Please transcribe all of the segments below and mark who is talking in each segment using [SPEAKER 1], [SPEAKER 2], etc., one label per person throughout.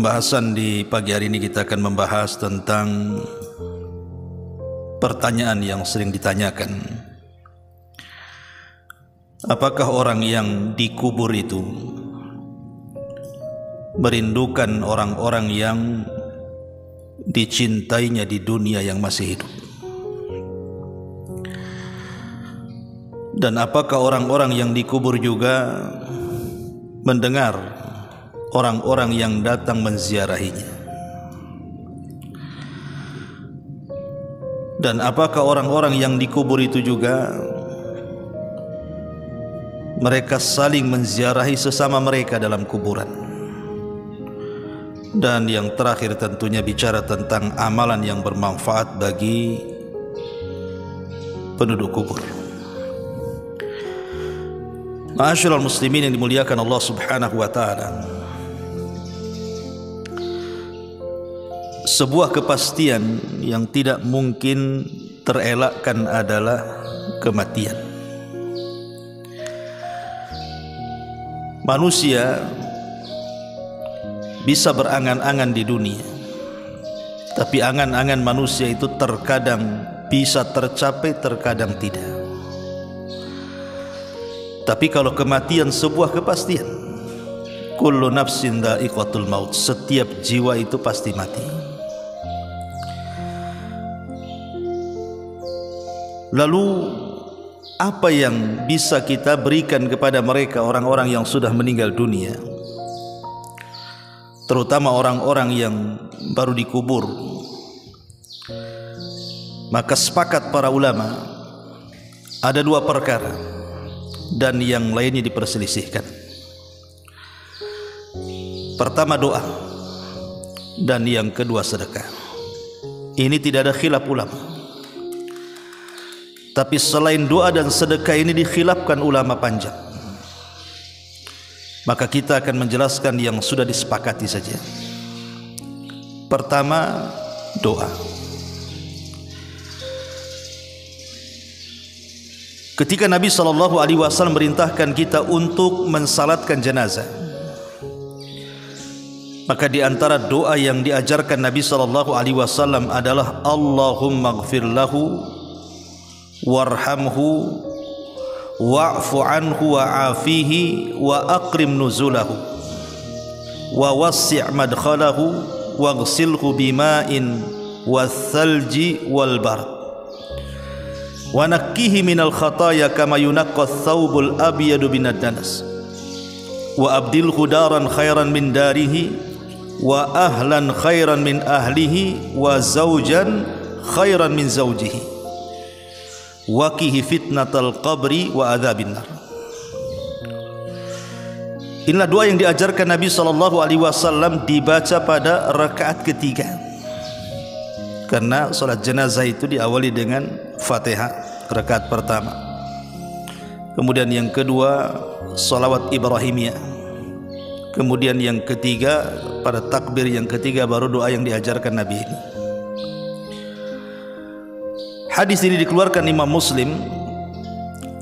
[SPEAKER 1] Pembahasan di pagi hari ini kita akan membahas tentang pertanyaan yang sering ditanyakan. Apakah orang yang dikubur itu merindukan orang-orang yang dicintainya di dunia yang masih hidup? Dan apakah orang-orang yang dikubur juga mendengar orang-orang yang datang menziarahinya? Dan apakah orang-orang yang dikubur itu juga mereka saling menziarahi sesama mereka dalam kuburan? Dan yang terakhir tentunya bicara tentang amalan yang bermanfaat bagi penduduk kubur. Ma'asyiral muslimin yang dimuliakan Allah Subhanahu wa taala, sebuah kepastian yang tidak mungkin terelakkan adalah kematian. Manusia bisa berangan-angan di dunia, tapi angan-angan manusia itu terkadang bisa tercapai, terkadang tidak. Tapi kalau kematian sebuah kepastian, kullu nafsin dha'iqatul maut, setiap jiwa itu pasti mati. Lalu apa yang bisa kita berikan kepada mereka, orang-orang yang sudah meninggal dunia, terutama orang-orang yang baru dikubur? Maka sepakat para ulama ada dua perkara dan yang lainnya diperselisihkan. Pertama doa, dan yang kedua sedekah. Ini tidak ada khilaf ulama. Tapi selain doa dan sedekah ini dikhilafkan ulama panjang. Maka kita akan menjelaskan yang sudah disepakati saja. Pertama, doa. Ketika Nabi SAW merintahkan kita untuk mensalatkan jenazah, maka di antara doa yang diajarkan Nabi SAW adalah Allahumma ighfir lahu warhamhu wa'fu anhu wa'afihi wa aqrim nuzulahu wa wassi' madkhalahu waghsilhu bima'in wath-thalji wal barad wa nakkihi minal khataya kama yunaqqa ath-thawbul abyadu binad danas wa abdilhu daran khairan min darihi wa ahlan khairan min ahlihi wa zawjan khairan min zawjihi waqihi fitnatal qabri wa adzabin nar. Inilah doa yang diajarkan Nabi SAW dibaca pada rakaat ketiga, karena salat jenazah itu diawali dengan Fatihah rakaat pertama, kemudian yang kedua salawat Ibrahimiyah, kemudian yang ketiga pada takbir yang ketiga baru doa yang diajarkan Nabi ini. Hadis ini dikeluarkan Imam Muslim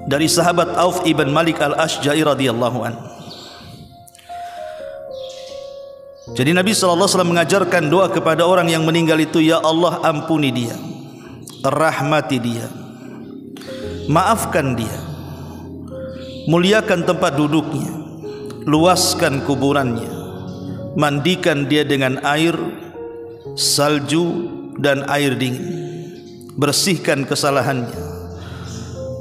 [SPEAKER 1] dari sahabat Auf ibn Malik al-Ashja'i radhiyallahu anhu. Jadi Nabi SAW mengajarkan doa kepada orang yang meninggal itu, ya Allah ampuni dia, rahmati dia, maafkan dia, muliakan tempat duduknya, luaskan kuburannya, mandikan dia dengan air, salju dan air dingin, bersihkan kesalahannya,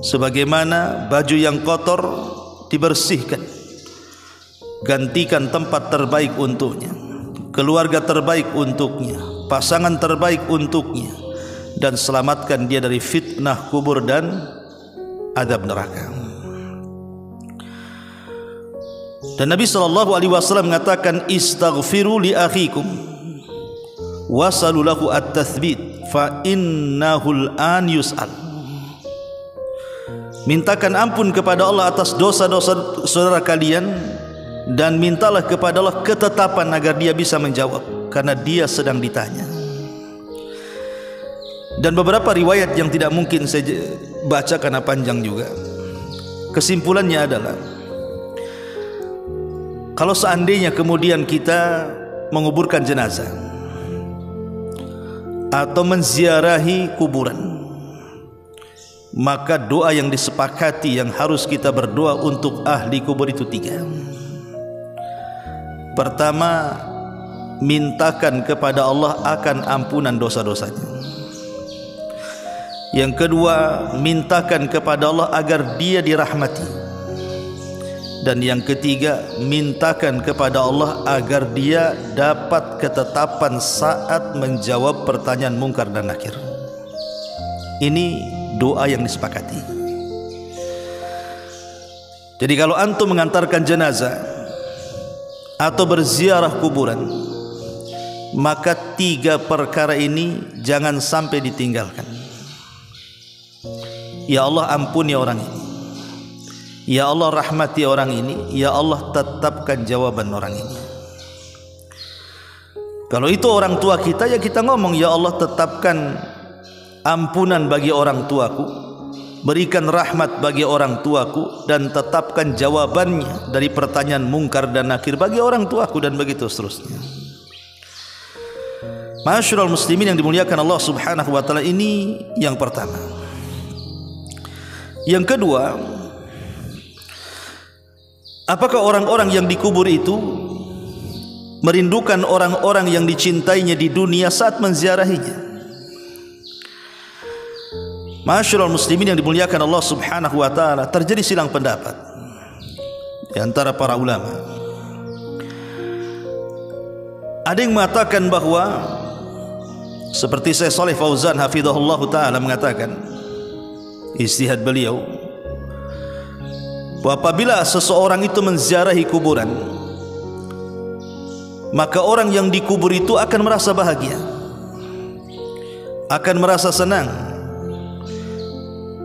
[SPEAKER 1] sebagaimana baju yang kotor dibersihkan, gantikan tempat terbaik untuknya, keluarga terbaik untuknya, pasangan terbaik untuknya, dan selamatkan dia dari fitnah kubur dan azab neraka. Dan Nabi SAW mengatakan, istaghfiru li akhikum wasalu lahu at-tathbit fa innahul an yus'al. Mintakan ampun kepada Allah atas dosa-dosa saudara kalian, dan mintalah kepada Allah ketetapan agar dia bisa menjawab, karena dia sedang ditanya. Dan beberapa riwayat yang tidak mungkin saya baca karena panjang juga, kesimpulannya adalah kalau seandainya kemudian kita menguburkan jenazah atau menziarahi kuburan, maka doa yang disepakati yang harus kita berdoa untuk ahli kubur itu 3. Pertama, mintakan kepada Allah akan ampunan dosa-dosanya. Yang kedua, mintakan kepada Allah agar dia dirahmati. Dan yang ketiga, mintakan kepada Allah agar dia dapat ketetapan saat menjawab pertanyaan mungkar dan nakir. Ini doa yang disepakati. Jadi kalau antum mengantarkan jenazah atau berziarah kuburan, maka 3 perkara ini jangan sampai ditinggalkan. Ya Allah, ampuni orang ini. Ya Allah, rahmati orang ini. Ya Allah, tetapkan jawaban orang ini. Kalau itu orang tua kita, ya kita ngomong, ya Allah, tetapkan ampunan bagi orang tuaku, berikan rahmat bagi orang tuaku, dan tetapkan jawabannya dari pertanyaan mungkar dan nakir bagi orang tuaku, dan begitu seterusnya. Ma'asyiral muslimin yang dimuliakan Allah Subhanahu wa taala, ini yang pertama. Yang kedua, apakah orang-orang yang dikubur itu merindukan orang-orang yang dicintainya di dunia saat menziarahinya? Ma'asyiral muslimin yang dimuliakan Allah Subhanahu wa taala, terjadi silang pendapat di antara para ulama. Ada yang mengatakan bahwa seperti Syekh Shalih Fauzan hafizahullah taala mengatakan, ijtihad beliau, bahwa apabila seseorang itu menziarahi kuburan, maka orang yang dikubur itu akan merasa bahagia, akan merasa senang,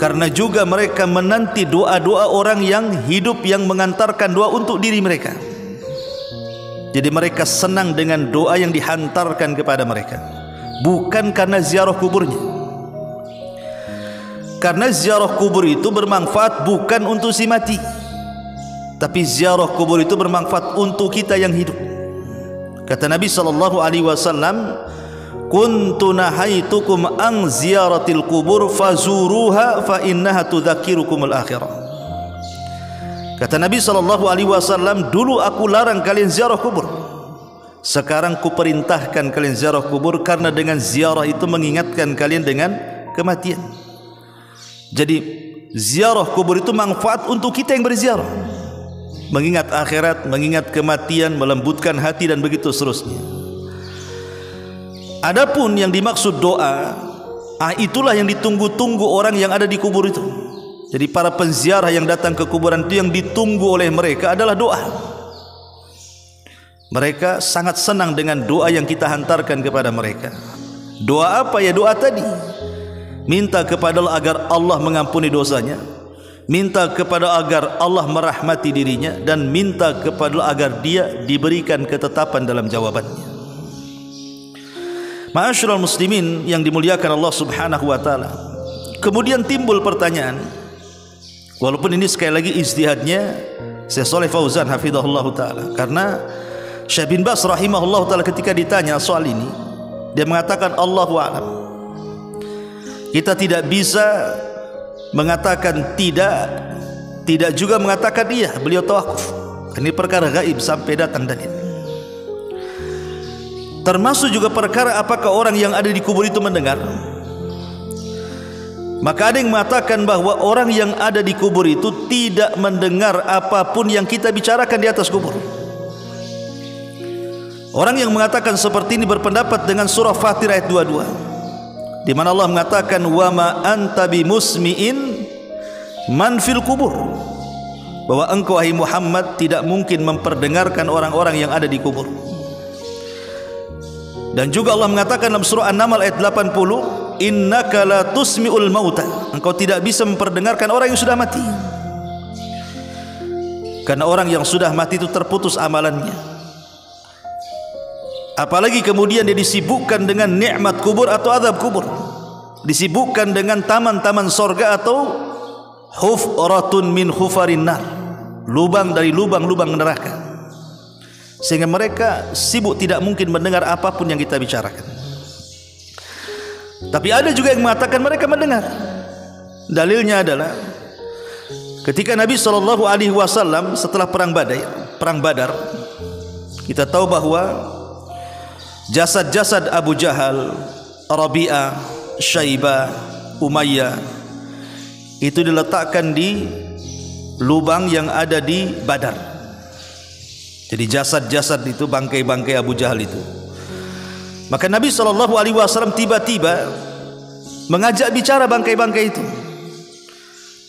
[SPEAKER 1] karena juga mereka menanti doa-doa orang yang hidup yang mengantarkan doa untuk diri mereka. Jadi mereka senang dengan doa yang dihantarkan kepada mereka, bukan karena ziarah kuburnya. Karena ziarah kubur itu bermanfaat bukan untuk si mati, tapi ziarah kubur itu bermanfaat untuk kita yang hidup. Kata Nabi sallallahu alaihi wasallam, kuntu nahaitukum an ziyaratil kubur fazuruha fa innaha tudzakirukumul akhirah. Kata Nabi sallallahu alaihi wasallam, dulu aku larang kalian ziarah kubur, sekarang ku perintahkan kalian ziarah kubur, karena dengan ziarah itu mengingatkan kalian dengan kematian. Jadi ziarah kubur itu manfaat untuk kita yang berziarah, mengingat akhirat, mengingat kematian, melembutkan hati, dan begitu seterusnya. Adapun yang dimaksud doa, itulah yang ditunggu-tunggu orang yang ada di kubur itu. Jadi para penziarah yang datang ke kuburan itu, yang ditunggu oleh mereka adalah doa. Mereka sangat senang dengan doa yang kita hantarkan kepada mereka. Doa apa ya? Doa tadi, minta kepada Allah agar Allah mengampuni dosanya, minta kepada agar Allah merahmati dirinya, dan minta kepada Allah agar dia diberikan ketetapan dalam jawabannya. Ma'asyiral muslimin yang dimuliakan Allah Subhanahu wa taala, kemudian timbul pertanyaan, walaupun ini sekali lagi ijtihadnya Syekh Shalih Fauzan hafizahullah taala, karena Syekh bin Baz rahimahullah taala ketika ditanya soal ini, dia mengatakan Allahu a'lam. Kita tidak bisa mengatakan tidak juga mengatakan iya. Beliau tawakuf. Ini perkara gaib sampai datang dalil. Termasuk juga perkara apakah orang yang ada di kubur itu mendengar. Maka ada yang mengatakan bahwa orang yang ada di kubur itu tidak mendengar apapun yang kita bicarakan di atas kubur. Orang yang mengatakan seperti ini berpendapat dengan surah Fatir ayat 22, di mana Allah mengatakan, wa ma anta bimusmi'in man fil kubur, bahwa engkau wahai Muhammad tidak mungkin memperdengarkan orang-orang yang ada di kubur. Dan juga Allah mengatakan dalam surah An-Naml ayat 80, innaka la tusmi'ul mauta, engkau tidak bisa memperdengarkan orang yang sudah mati, karena orang yang sudah mati itu terputus amalannya. Apalagi kemudian dia disibukkan dengan nikmat kubur atau azab kubur, disibukkan dengan taman-taman sorga atau hufratun min hufarin nar, lubang dari lubang-lubang neraka. sehingga mereka sibuk tidak mungkin mendengar apapun yang kita bicarakan. Tapi ada juga yang mengatakan mereka mendengar. Dalilnya adalah ketika Nabi SAW setelah perang Badar, kita tahu bahwa jasad-jasad Abu Jahal, Rabi'ah, Syaibah, Umayyah itu diletakkan di lubang yang ada di Badar. Jadi jasad-jasad itu, bangkai-bangkai Abu Jahal itu. Maka Nabi SAW tiba-tiba mengajak bicara bangkai-bangkai itu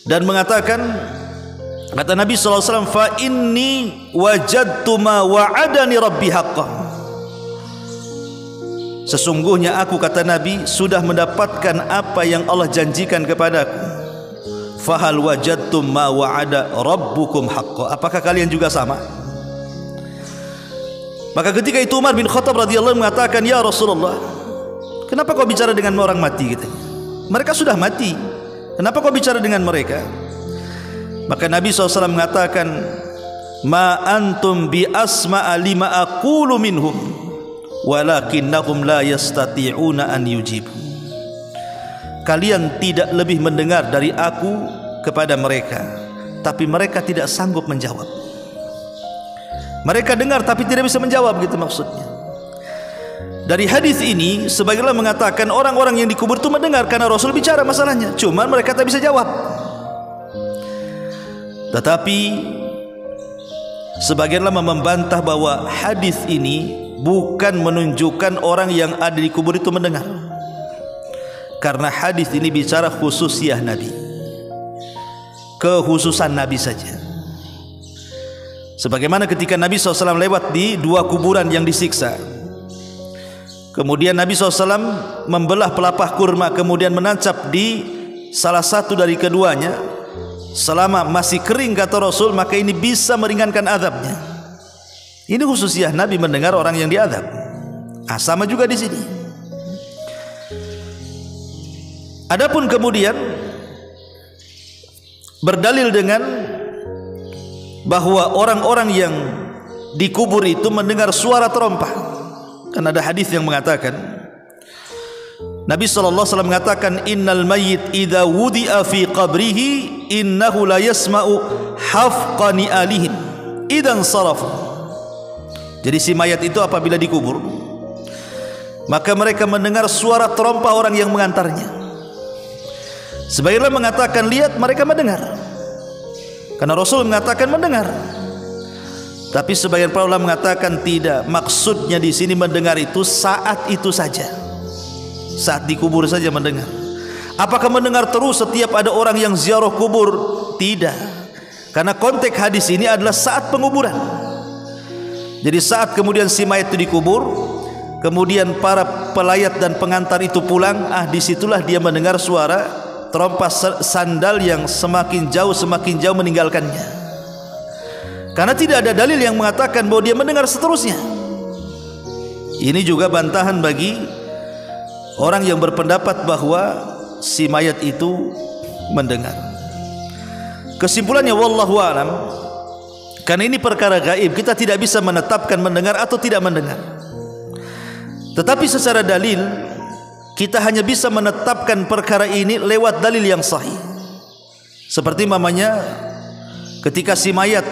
[SPEAKER 1] dan mengatakan, kata Nabi SAW, fa inni wajadtu ma wa'adani rabbi haqqan. Sesungguhnya aku, kata Nabi, sudah mendapatkan apa yang Allah janjikan kepadaku. Fahal wajadtum ma wa'ada rabbukum haqqan. Apakah kalian juga sama? Maka ketika itu Umar bin Khattab radhiyallahu mengatakan, ya Rasulullah, kenapa kau bicara dengan orang mati? Gitu. Mereka sudah mati, kenapa kau bicara dengan mereka? Maka Nabi SAW mengatakan, ma antum bi asma'a lima aqulu minhum walakinnahum la yastati'una an yujibu. Kalian tidak lebih mendengar dari aku kepada mereka, tapi mereka tidak sanggup menjawab. Mereka dengar tapi tidak bisa menjawab, gitu maksudnya. Dari hadis ini sebagian mengatakan orang-orang yang dikubur itu mendengar karena Rasul bicara masalahnya, cuma mereka tak bisa jawab. Tetapi sebagian ulama membantah bahwa hadis ini bukan menunjukkan orang yang ada di kubur itu mendengar, karena hadis ini bicara khususiyah Nabi, kekhususan Nabi saja. Sebagaimana ketika Nabi SAW lewat di dua kuburan yang disiksa, kemudian Nabi SAW membelah pelepah kurma, kemudian menancap di salah satu dari keduanya. Selama masih kering, kata Rasul, maka ini bisa meringankan azabnya. Ini khususnya Nabi mendengar orang yang diazab. Sama juga di sini. Adapun kemudian berdalil dengan bahwa orang-orang yang dikubur itu mendengar suara terompah, karena ada hadis yang mengatakan, Nabi SAW mengatakan, innal mayyit idza wudi'a fi qabrihi innahu la yasma'u hafqani alihim idan sarafu. Jadi si mayat itu apabila dikubur, maka mereka mendengar suara terompah orang yang mengantarnya. Sebagian mengatakan, lihat, mereka mendengar, karena Rasul mengatakan mendengar. Tapi sebagian para ulama mengatakan tidak, maksudnya di sini mendengar itu saat itu saja, saat dikubur saja mendengar. Apakah mendengar terus setiap ada orang yang ziarah kubur? Tidak, karena konteks hadis ini adalah saat penguburan. Jadi saat kemudian si mayat itu dikubur, kemudian para pelayat dan pengantar itu pulang, disitulah dia mendengar suara terompah sandal yang semakin jauh meninggalkannya. Karena tidak ada dalil yang mengatakan bahwa dia mendengar seterusnya. Ini juga bantahan bagi orang yang berpendapat bahwa si mayat itu mendengar. Kesimpulannya, wallahu alam, karena ini perkara gaib, kita tidak bisa menetapkan mendengar atau tidak mendengar. Tetapi secara dalil kita hanya bisa menetapkan perkara ini lewat dalil yang sahih. Seperti mamanya ketika si mayat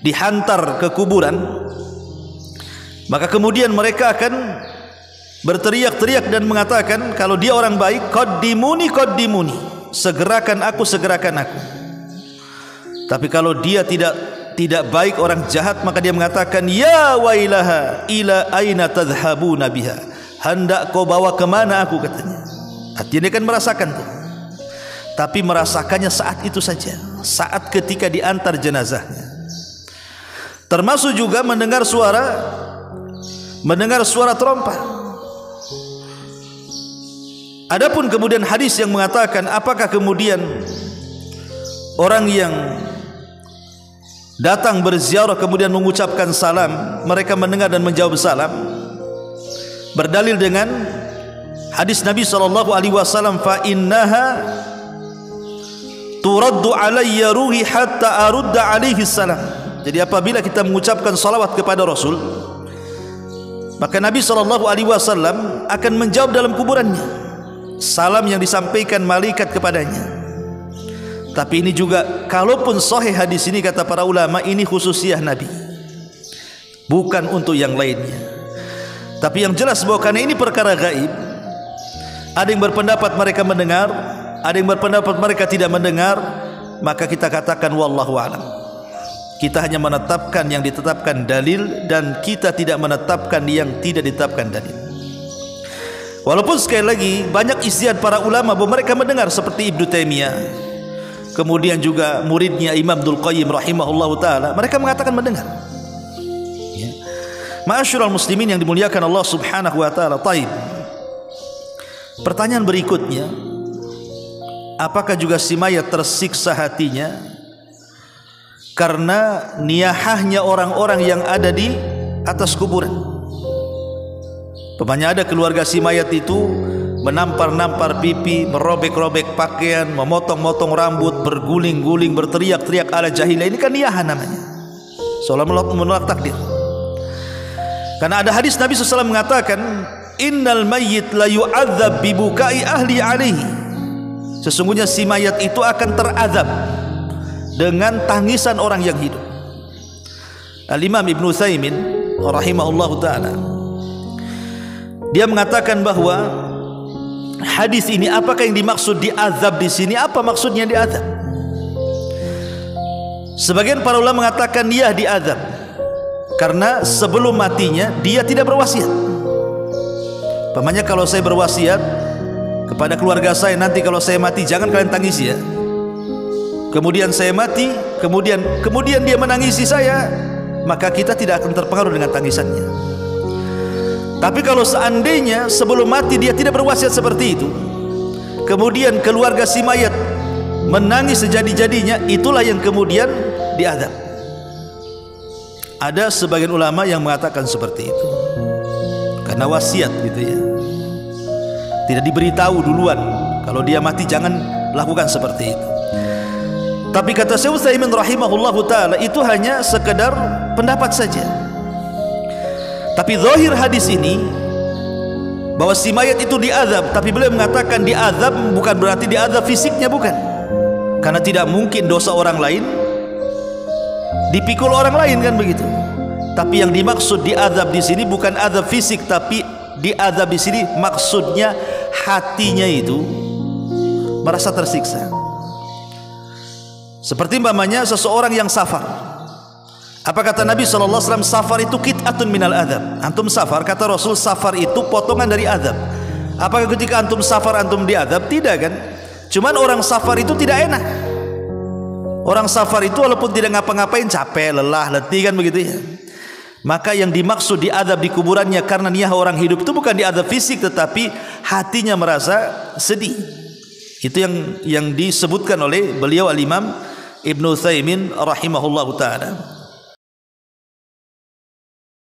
[SPEAKER 1] dihantar ke kuburan, maka kemudian mereka akan berteriak-teriak dan mengatakan, kalau dia orang baik, qaddimuni qaddimuni, segerakan aku, segerakan aku. Tapi kalau dia tidak baik, orang jahat, maka dia mengatakan, ya wailaha ila aina tadhhabuna biha, hendak kau bawa kemana aku, katanya. Artinya dia kan merasakan tuh, tapi merasakannya saat itu saja, saat ketika diantar jenazahnya. Termasuk juga mendengar suara terompah. Adapun kemudian hadis yang mengatakan apakah kemudian orang yang datang berziarah kemudian mengucapkan salam, mereka mendengar dan menjawab salam, berdalil dengan hadis Nabi SAW, fa innaha turaddu alayya ruhi hatta arudda alaihi salam. Jadi apabila kita mengucapkan salawat kepada Rasul, maka Nabi SAW akan menjawab dalam kuburannya salam yang disampaikan malaikat kepadanya. Tapi ini juga, kalaupun sahih hadis ini, kata para ulama, ini khususiyah Nabi, bukan untuk yang lainnya. Tapi yang jelas bahwa karena ini perkara gaib, ada yang berpendapat mereka mendengar, ada yang berpendapat mereka tidak mendengar, maka kita katakan wallahu a'lam. Kita hanya menetapkan yang ditetapkan dalil, dan kita tidak menetapkan yang tidak ditetapkan dalil. Walaupun sekali lagi banyak ijtihad para ulama bahwa mereka mendengar, seperti Ibnu Taimiyah, kemudian juga muridnya Imam Ibnul Qayyim rahimahullahu taala, mereka mengatakan mendengar. Ma'asyiral muslimin yang dimuliakan Allah Subhanahu wa taala. Taib. Pertanyaan berikutnya, apakah juga si mayat tersiksa hatinya karena niyahahnya orang-orang yang ada di atas kuburan? Pemanya ada keluarga si mayat itu menampar-nampar pipi, merobek-robek pakaian, memotong-motong rambut, berguling-guling, berteriak-teriak ala jahiliyah. Ini kan niyahan namanya, seolah menolak takdir. Karena ada hadis Nabi SAW mengatakan, innal mayyit la yu'adzab bibukai ahli alaihi. Sesungguhnya si mayat itu akan terazab dengan tangisan orang yang hidup. Al-Imam Ibnu Utsaimin rahimahullahu taala, dia mengatakan bahwa hadis ini, apakah yang dimaksud diazab di sini? Apa maksudnya diazab? Sebagian para ulama mengatakan dia diazab karena sebelum matinya dia tidak berwasiat. Pamannya, kalau saya berwasiat kepada keluarga saya, nanti kalau saya mati jangan kalian tangisi ya. Kemudian saya mati, kemudian dia menangisi saya, maka kita tidak akan terpengaruh dengan tangisannya. Tapi kalau seandainya sebelum mati dia tidak berwasiat seperti itu, kemudian keluarga si mayat menangis sejadi-jadinya, itulah yang kemudian diazab. Ada sebagian ulama yang mengatakan seperti itu, karena wasiat gitu ya, tidak diberitahu duluan kalau dia mati jangan lakukan seperti itu. Tapi kata Syekh Utsaimin rahimahullahu taala, itu hanya sekedar pendapat saja. Tapi zahir hadis ini bahwa si mayat itu diazab, tapi beliau mengatakan diazab bukan berarti diazab fisiknya, bukan. Karena tidak mungkin dosa orang lain dipikul orang lain, kan begitu. Tapi yang dimaksud diazab di sini bukan azab fisik, tapi diazab di sini maksudnya hatinya itu merasa tersiksa. Seperti umpamanya seseorang yang safar. Apa kata Nabi SAW? Safar itu qit'atun minal adab. Antum safar, kata Rasul, safar itu potongan dari adab. Apakah ketika antum safar antum diadab? Tidak kan? Cuman orang safar itu tidak enak. Orang safar itu walaupun tidak ngapa-ngapain, capek, lelah, letih, kan begitu ya. Maka yang dimaksud diadab di kuburannya karena niyah orang hidup itu bukan diadab fisik, tetapi hatinya merasa sedih. Itu yang disebutkan oleh beliau Al-Imam Ibnu Utsaimin rahimahullahu taala.